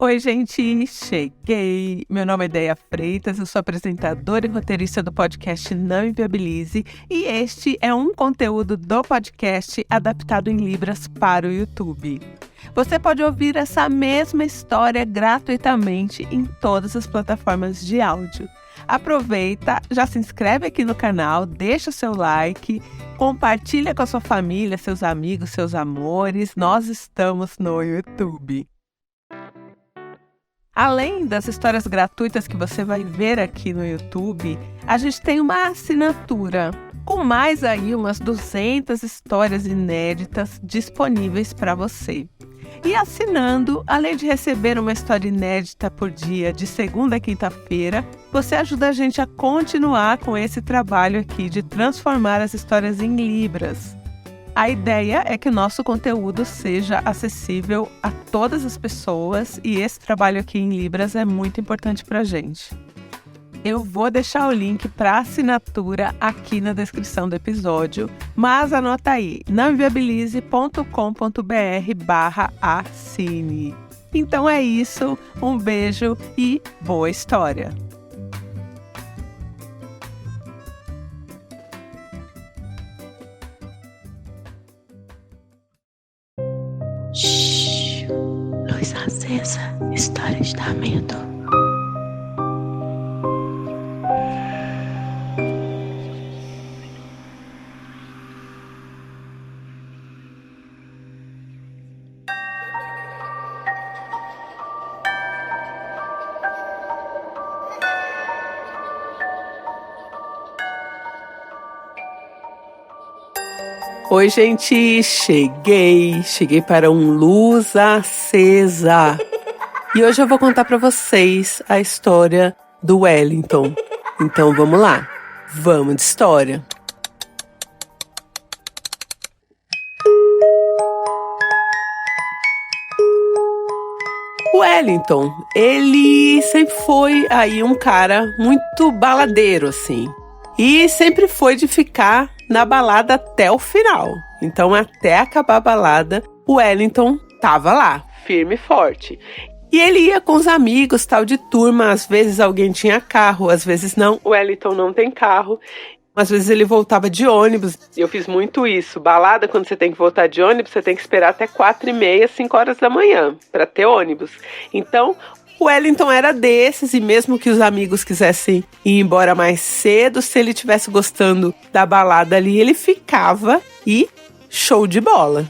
Oi, gente, cheguei! Meu nome é Deia Freitas, eu sou apresentadora e roteirista do podcast Não Inviabilize e este é um conteúdo do podcast adaptado em Libras para o YouTube. Você pode ouvir essa mesma história gratuitamente em todas as plataformas de áudio. Aproveita, já se inscreve aqui no canal, deixa o seu like, compartilha com a sua família, seus amigos, seus amores. Nós estamos no YouTube. Além das histórias gratuitas que você vai ver aqui no YouTube, a gente tem uma assinatura com mais aí umas 200 histórias inéditas disponíveis para você. E assinando, além de receber uma história inédita por dia de segunda a quinta-feira, você ajuda a gente a continuar com esse trabalho aqui de transformar as histórias em Libras. A ideia é que o nosso conteúdo seja acessível a todas as pessoas e esse trabalho aqui em Libras é muito importante para a gente. Eu vou deixar o link para assinatura aqui na descrição do episódio, mas anota aí, nãoinviabilize.com.br/assine. Então é isso, um beijo e boa história! Shhh, luz acesa, história de dar medo. Oi, gente, cheguei para um Luz Acesa. E hoje eu vou contar para vocês a história do Wellington. Então vamos lá, vamos de história. O Wellington, ele sempre foi aí um cara muito baladeiro, assim. E sempre foi de ficar na balada até o final. Então, até acabar a balada, o Wellington tava lá, firme e forte. E ele ia com os amigos, tal, de turma. Às vezes alguém tinha carro, às vezes não. O Wellington não tem carro. Às vezes ele voltava de ônibus. Eu fiz muito isso. Balada, quando você tem que voltar de ônibus, você tem que esperar até 4h30, 5 horas da manhã para ter ônibus. Então, o Wellington era desses, e mesmo que os amigos quisessem ir embora mais cedo, se ele estivesse gostando da balada ali, ele ficava e show de bola.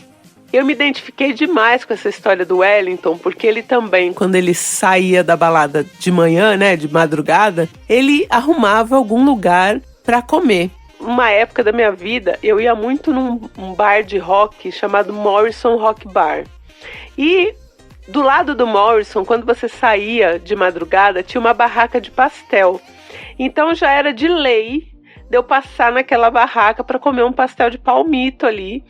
Eu me identifiquei demais com essa história do Wellington, porque ele também, quando ele saía da balada de manhã, né, de madrugada, ele arrumava algum lugar para comer. Uma época da minha vida, eu ia muito num bar de rock chamado Morrison Rock Bar. E do lado do Morrison, quando você saía de madrugada, tinha uma barraca de pastel. Então já era de lei de eu passar naquela barraca para comer um pastel de palmito ali,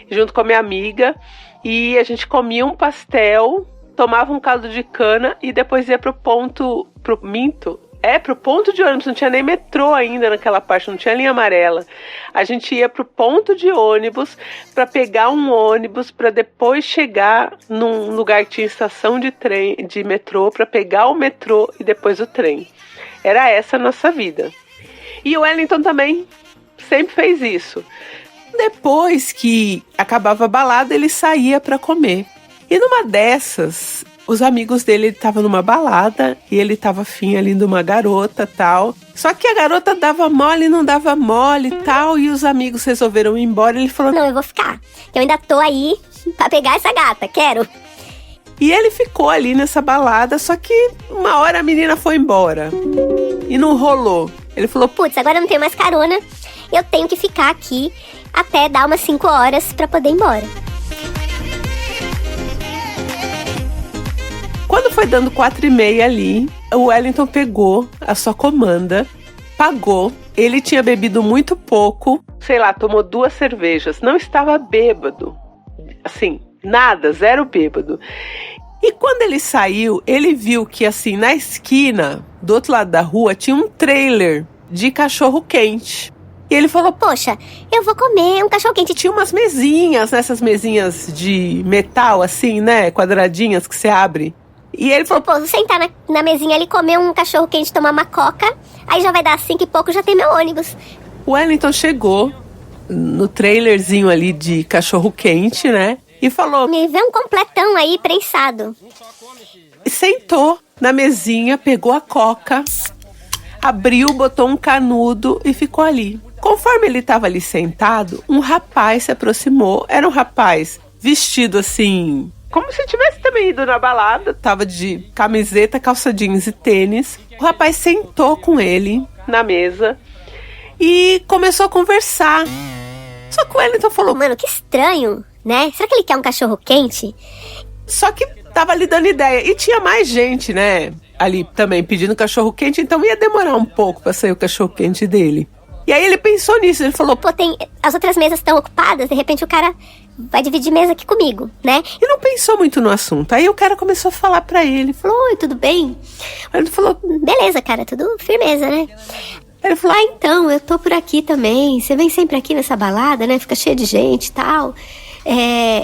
junto com a minha amiga. E a gente comia um pastel, tomava um caldo de cana e depois ia pro ponto de ônibus. Não tinha nem metrô ainda naquela parte, não tinha linha amarela. A gente ia pro ponto de ônibus para pegar um ônibus para depois chegar num lugar que tinha estação de trem, de metrô, para pegar o metrô e depois o trem. Era essa a nossa vida. E o Wellington também sempre fez isso. Depois que acabava a balada, ele saía para comer. E numa dessas, os amigos dele estavam numa balada e ele estava afim ali de uma garota tal. Só que a garota dava mole, não dava mole tal. E os amigos resolveram ir embora. Ele falou: não, eu vou ficar. Eu ainda tô aí pra pegar essa gata, quero. E ele ficou ali nessa balada, só que uma hora a menina foi embora. E não rolou. Ele falou: putz, agora eu não tenho mais carona. Eu tenho que ficar aqui até dar umas 5 horas pra poder ir embora. Quando foi dando 4h30 ali, o Wellington pegou a sua comanda, pagou. Ele tinha bebido muito pouco, sei lá, tomou 2 cervejas, não estava bêbado. Assim, nada, zero bêbado. E quando ele saiu, ele viu que assim, na esquina, do outro lado da rua, tinha um trailer de cachorro-quente. E ele falou: poxa, eu vou comer um cachorro-quente. Tinha umas mesinhas, essas mesinhas de metal assim, né, quadradinhas que você abre E ele falou, pô, vou sentar na mesinha ali, comer um cachorro quente, tomar uma coca, aí já vai dar 5 e pouco, já tem meu ônibus. O Wellington chegou no trailerzinho ali de cachorro quente, né? E falou, me vê um completão aí, prensado. E sentou na mesinha, pegou a coca, abriu, botou um canudo e ficou ali. Conforme ele estava ali sentado, um rapaz se aproximou. Era um rapaz vestido assim, como se tivesse também ido na balada. Tava de camiseta, calça jeans e tênis. O rapaz sentou com ele na mesa e começou a conversar. Só que o Wellington falou, mano, que estranho, né? Será que ele quer um cachorro quente? Só que tava ali dando ideia. E tinha mais gente, né? Ali também pedindo cachorro quente. Então ia demorar um pouco pra sair o cachorro quente dele. E aí ele pensou nisso. Ele falou, pô, as outras mesas estão ocupadas. De repente o cara vai dividir mesa aqui comigo, né? E não pensou muito no assunto. Aí o cara começou a falar pra ele. Falou, oi, tudo bem? Aí ele falou, beleza, cara, tudo firmeza, né? Ele falou, então, eu tô por aqui também. Você vem sempre aqui nessa balada, né? Fica cheio de gente e tal.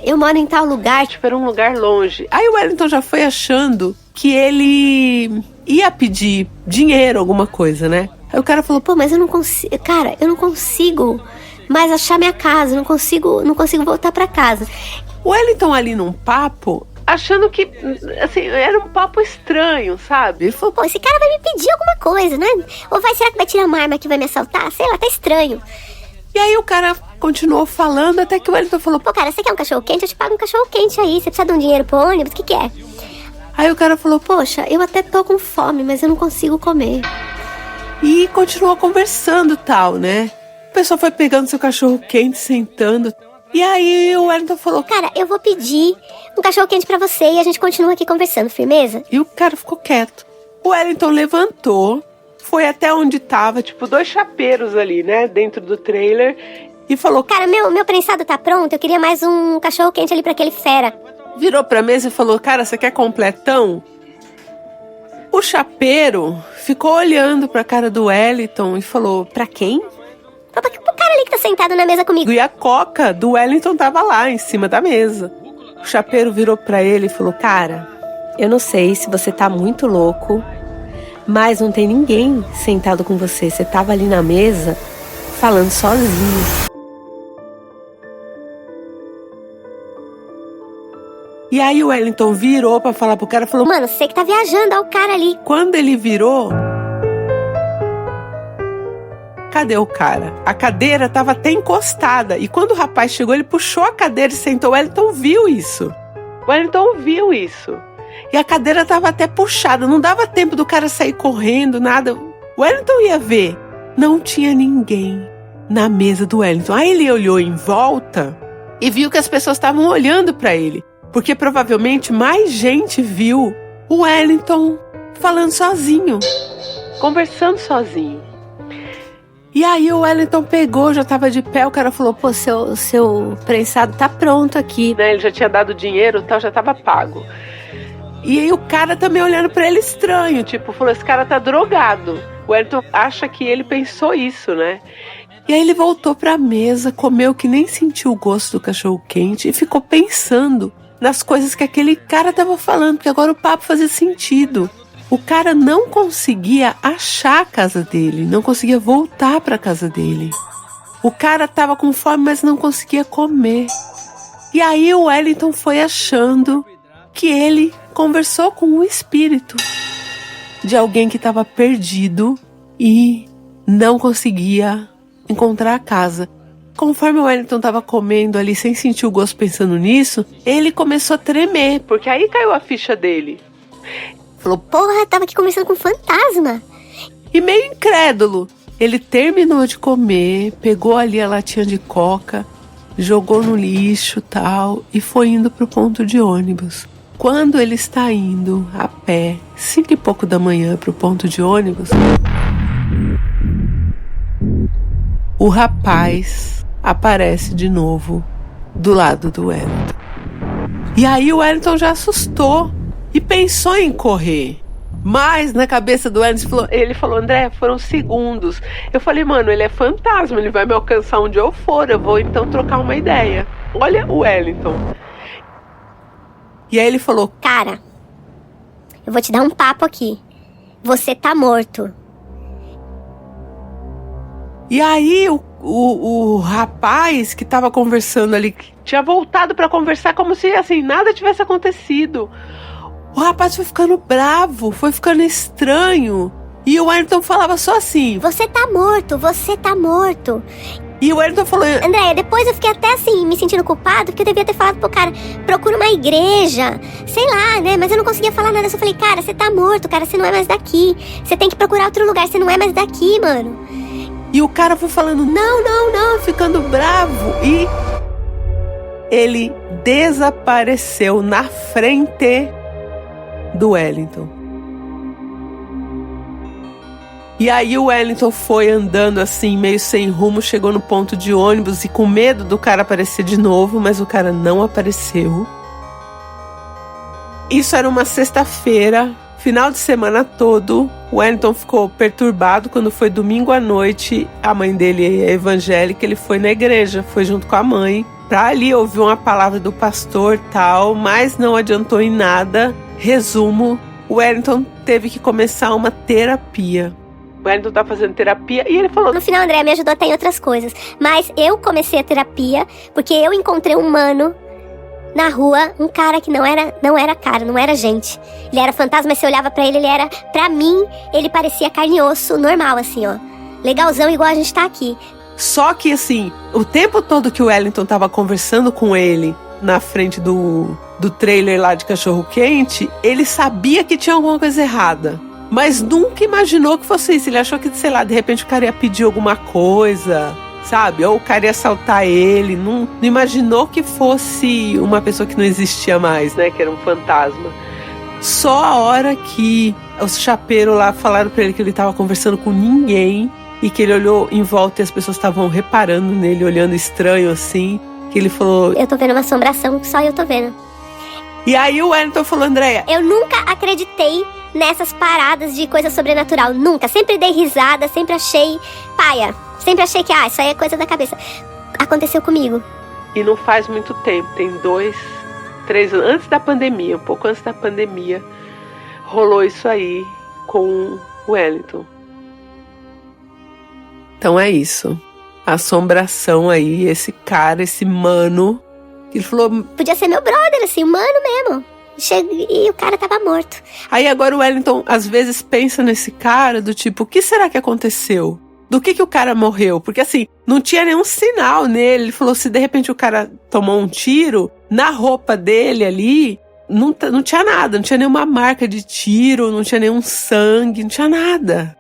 Eu moro em tal lugar. Tipo, era um lugar longe. Aí o Wellington já foi achando que ele ia pedir dinheiro, alguma coisa, né? Aí o cara falou, pô, mas eu não consigo... Cara, eu não consigo mais achar minha casa. Eu não consigo voltar pra casa. O Wellington ali num papo, achando que, assim, era um papo estranho, sabe? Ele falou, pô, esse cara vai me pedir alguma coisa, né? Ou será que vai tirar uma arma que vai me assaltar? Sei lá, tá estranho. E aí o cara continuou falando até que o Wellington falou, pô, cara, você quer um cachorro quente? Eu te pago um cachorro quente aí. Você precisa de um dinheiro pro ônibus? O que é? Aí o cara falou, poxa, eu até tô com fome, mas eu não consigo comer. E continuou conversando e tal, né? O pessoal foi pegando seu cachorro quente, sentando. E aí o Wellington falou, cara, eu vou pedir um cachorro quente pra você e a gente continua aqui conversando, firmeza? E o cara ficou quieto. O Wellington levantou, foi até onde tava, tipo, 2 chapeiros ali, né? Dentro do trailer. E falou, cara, meu prensado tá pronto, eu queria mais um cachorro quente ali pra aquele fera. Virou pra mesa e falou, cara, você quer completão? O chapeiro ficou olhando pra cara do Wellington e falou, pra quem? Pro cara ali que tá sentado na mesa comigo. E a coca do Wellington tava lá, em cima da mesa. O chapeiro virou pra ele e falou, cara, eu não sei se você tá muito louco, mas não tem ninguém sentado com você. Você tava ali na mesa, falando sozinho. E aí o Wellington virou pra falar pro cara, falou, mano, você que tá viajando, olha o cara ali. Quando ele virou, cadê o cara? A cadeira tava até encostada. E quando o rapaz chegou, ele puxou a cadeira e sentou. O Wellington viu isso. O Wellington viu isso. E a cadeira tava até puxada. Não dava tempo do cara sair correndo, nada. O Wellington ia ver. Não tinha ninguém na mesa do Wellington. Aí ele olhou em volta e viu que as pessoas estavam olhando pra ele. Porque provavelmente mais gente viu o Wellington falando sozinho. Conversando sozinho. E aí o Wellington pegou, já tava de pé, o cara falou, pô, seu prensado tá pronto aqui, né? Ele já tinha dado dinheiro e tal, já tava pago. E aí o cara também olhando pra ele estranho, tipo, falou, esse cara tá drogado. O Wellington acha que ele pensou isso, né? E aí ele voltou pra mesa, comeu que nem sentiu o gosto do cachorro quente e ficou pensando nas coisas que aquele cara tava falando, porque agora o papo fazia sentido. O cara não conseguia achar a casa dele, não conseguia voltar para a casa dele. O cara tava com fome, mas não conseguia comer. E aí o Wellington foi achando que ele conversou com o espírito de alguém que estava perdido e não conseguia encontrar a casa. Conforme o Wellington estava comendo ali, sem sentir o gosto pensando nisso, ele começou a tremer, porque aí caiu a ficha dele. Falou, porra, tava aqui conversando com um fantasma. E meio incrédulo, ele terminou de comer, pegou ali a latinha de coca, jogou no lixo tal, e foi indo pro ponto de ônibus. Quando ele está indo a pé, 5 e pouco da manhã pro ponto de ônibus, o rapaz aparece de novo do lado do Wellington. E aí o Wellington já assustou e pensou em correr. Mas na cabeça do Wellington, ele falou, André, foram segundos. Eu falei, mano, ele é fantasma, ele vai me alcançar onde eu for, eu vou então trocar uma ideia. Olha o Wellington. E aí ele falou, cara, eu vou te dar um papo aqui. Você tá morto. E aí o rapaz que tava conversando ali, tinha voltado pra conversar como se assim, nada tivesse acontecido. O rapaz foi ficando bravo, foi ficando estranho. E o Wellington falava só assim: Você tá morto, você tá morto. E o Wellington falou: Andréia, depois eu fiquei até assim, me sentindo culpado, porque eu devia ter falado pro cara, procura uma igreja, sei lá, né? Mas eu não conseguia falar nada, eu só falei, cara, você tá morto, cara, você não é mais daqui. Você tem que procurar outro lugar, você não é mais daqui, mano. E o cara foi falando, não, ficando bravo. E ele desapareceu na frente do Wellington. E aí o Wellington foi andando assim, meio sem rumo, chegou no ponto de ônibus e com medo do cara aparecer de novo, mas o cara não apareceu. Isso era uma sexta-feira, final de semana todo. O Wellington ficou perturbado quando foi domingo à noite. A mãe dele é evangélica, ele foi na igreja, foi junto com a mãe, pra ali ouvir uma palavra do pastor e tal, mas não adiantou em nada. Resumo, o Wellington teve que começar uma terapia. O Wellington tá fazendo terapia e ele falou... No final, André me ajudou até em outras coisas. Mas eu comecei a terapia porque eu encontrei um mano na rua, um cara que não era cara, não era gente. Ele era fantasma, mas você olhava pra ele era... Pra mim, ele parecia carne e osso normal, assim, ó. Legalzão, igual a gente tá aqui. Só que, assim, o tempo todo que o Wellington tava conversando com ele na frente do trailer lá de cachorro-quente, ele sabia que tinha alguma coisa errada. Mas nunca imaginou que fosse isso. Ele achou que, sei lá, de repente o cara ia pedir alguma coisa, sabe? Ou o cara ia assaltar ele. Não imaginou que fosse uma pessoa que não existia mais, né? Que era um fantasma. Só a hora que os chapeiros lá falaram pra ele que ele tava conversando com ninguém e que ele olhou em volta e as pessoas estavam reparando nele, olhando estranho assim, que ele falou... Eu tô vendo uma assombração que só eu tô vendo. E aí o Wellington falou, Andréia... Eu nunca acreditei nessas paradas de coisa sobrenatural, nunca. Sempre dei risada, sempre achei paia. Sempre achei que, isso aí é coisa da cabeça. Aconteceu comigo. E não faz muito tempo, tem 2, 3 anos, antes da pandemia, um pouco antes da pandemia, rolou isso aí com o Wellington. Então é isso. Assombração aí, esse cara, esse mano, que ele falou... Podia ser meu brother, assim, humano mesmo. E o cara tava morto. Aí agora o Wellington às vezes pensa nesse cara do tipo, o que será que aconteceu? Do que o cara morreu? Porque assim, não tinha nenhum sinal nele. Ele falou, se de repente o cara tomou um tiro, na roupa dele ali, não tinha nada. Não tinha nenhuma marca de tiro, não tinha nenhum sangue, não tinha nada.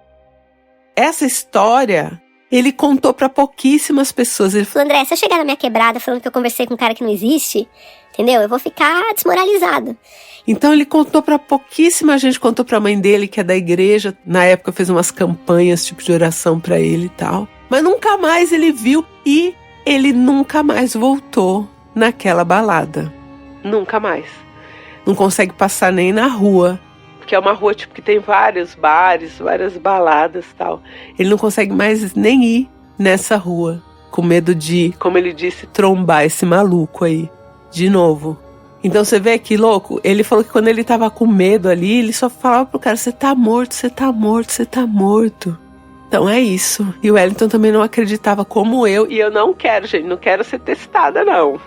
Essa história... ele contou pra pouquíssimas pessoas. Ele falou, André, se eu chegar na minha quebrada falando que eu conversei com um cara que não existe, entendeu? Eu vou ficar desmoralizado. Então ele contou pra pouquíssima gente, contou pra mãe dele, que é da igreja. Na época fez umas campanhas, tipo de oração pra ele e tal. Mas nunca mais ele viu e ele nunca mais voltou naquela balada. Nunca mais. Não consegue passar nem na rua. Que é uma rua tipo que tem vários bares, várias baladas e tal. Ele não consegue mais nem ir nessa rua, com medo de, como ele disse, trombar esse maluco aí, de novo. Então você vê que louco, ele falou que quando ele tava com medo ali, ele só falava pro cara, você tá morto, você tá morto, você tá morto. Então é isso. E o Wellington também não acreditava como eu, e eu não quero, gente, não quero ser testada não.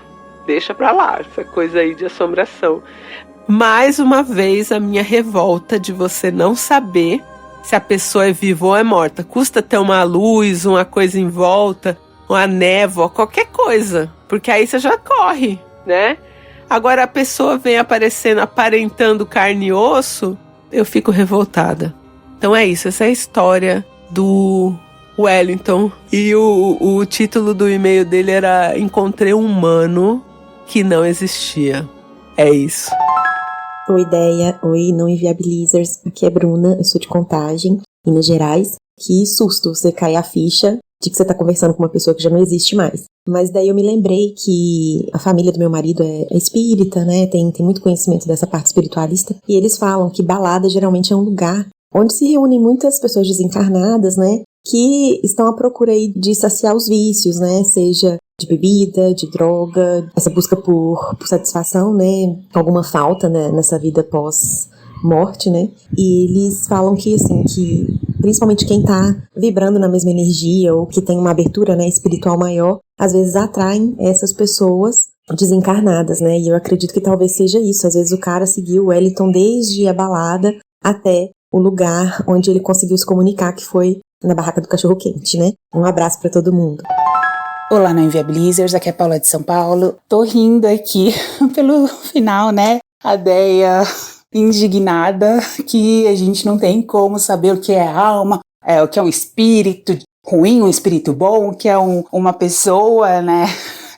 Deixa pra lá, essa coisa aí de assombração. Mais uma vez a minha revolta de você não saber se a pessoa é viva ou é morta. Custa ter uma luz, uma coisa em volta, uma névoa, qualquer coisa. Porque aí você já corre, né? Agora a pessoa vem aparecendo, aparentando carne e osso, eu fico revoltada. Então é isso, essa é a história do Wellington. E o título do e-mail dele era Encontrei um humano que não existia. É isso. Oi, Ideia. Oi, não inviabilizers. Aqui é Bruna, eu sou de Contagem, Minas Gerais. Que susto você cair a ficha de que você tá conversando com uma pessoa que já não existe mais. Mas daí eu me lembrei que a família do meu marido é espírita, né? Tem muito conhecimento dessa parte espiritualista. E eles falam que balada geralmente é um lugar onde se reúnem muitas pessoas desencarnadas, né? Que estão à procura aí de saciar os vícios, né? Seja de bebida, de droga, essa busca por satisfação, né? Alguma falta, né? Nessa vida morte, né? E eles falam que, assim, que principalmente quem tá vibrando na mesma energia ou que tem uma abertura, né, espiritual maior, às vezes atraem essas pessoas desencarnadas, né? E eu acredito que talvez seja isso. Às vezes o cara seguiu o Wellington desde a balada até o lugar onde ele conseguiu se comunicar, que foi na barraca do cachorro-quente, né? Um abraço pra todo mundo. Olá, Não Inviabilizers, aqui é a Paula de São Paulo. Tô rindo aqui pelo final, né? A Deia indignada que a gente não tem como saber o que é alma, o que é um espírito ruim, um espírito bom, o que é uma pessoa, né?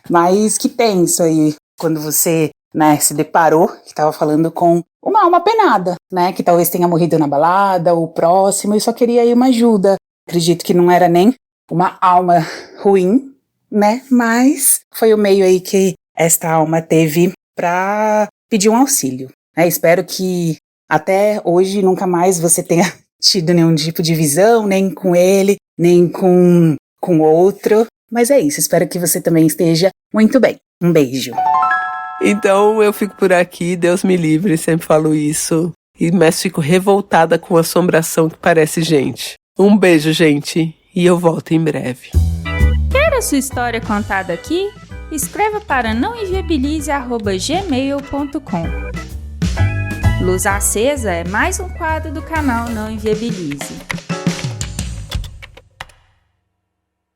Mas que tenso aí quando você, né, se deparou, que tava falando com uma alma penada, né? Que talvez tenha morrido na balada, ou próximo, e só queria aí uma ajuda. Acredito que não era nem uma alma ruim, né? Mas foi o meio aí que esta alma teve pra pedir um auxílio. Espero que até hoje nunca mais você tenha tido nenhum tipo de visão, nem com ele, nem com outro. Mas é isso, espero que você também esteja muito bem. Um beijo. Então eu fico por aqui, Deus me livre, sempre falo isso. Mas fico revoltada com a assombração que parece gente. Um beijo, gente, e eu volto em breve. Quer a sua história contada aqui? Escreva para nãoenviabilize@gmail.com. Luz Acesa é mais um quadro do canal Não Inviabilize.